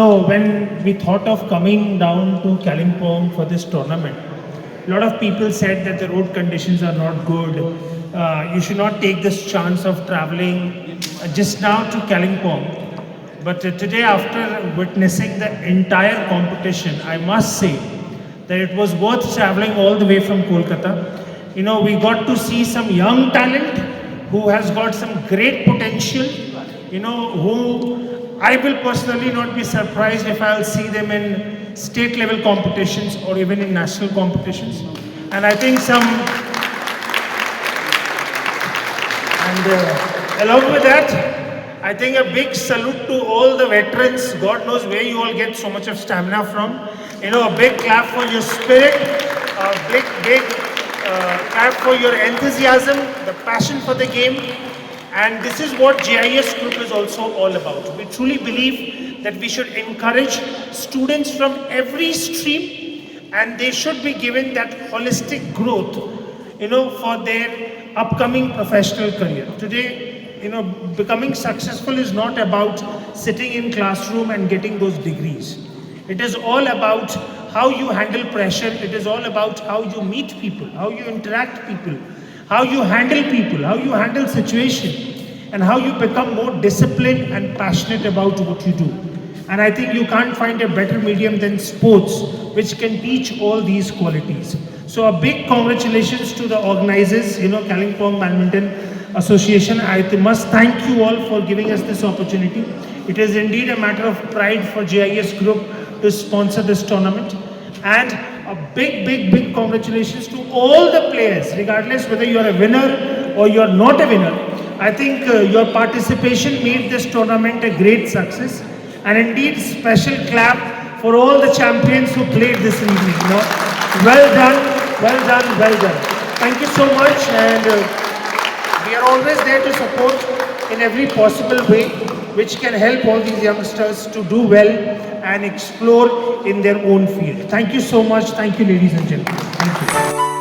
when we thought of coming down to Kalimpong for this tournament, a lot of people said that the road conditions are not good. You should not take this chance of traveling just now to Kalimpong. But today, after witnessing the entire competition, I must say that it was worth traveling all the way from Kolkata. We got to see some young talent who has got some great potential, who I will personally not be surprised if I'll see them in state level competitions or even in national competitions. And I think along with that, I think a big salute to all the veterans. God knows where you all get so much of stamina from. A big clap for your spirit, a big clap for your enthusiasm, the passion for the game. And this is what GIS Group is also all about. We truly believe that we should encourage students from every stream, and they should be given that holistic growth, for their upcoming professional career. Today, becoming successful is not about sitting in classroom and getting those degrees. It is all about how you handle pressure. It is all about how you meet people, how you interact people, how you handle people, how you handle situation, and how you become more disciplined and passionate about what you do. And I think you can't find a better medium than sports, which can teach all these qualities. So a big congratulations to the organizers, Kalimpong Badminton Association. I must thank you all for giving us this opportunity. It is indeed a matter of pride for GIS Group to sponsor this tournament. And a big congratulations to all the players, regardless whether you are a winner or you are not a winner. I think your participation made this tournament a great success. And indeed, special clap for all the champions who played this evening. Well done. Thank you so much. And we are always there to support in every possible way, which can help all these youngsters to do well and explore in their own field. Thank you so much. Thank you, ladies and gentlemen. Thank you.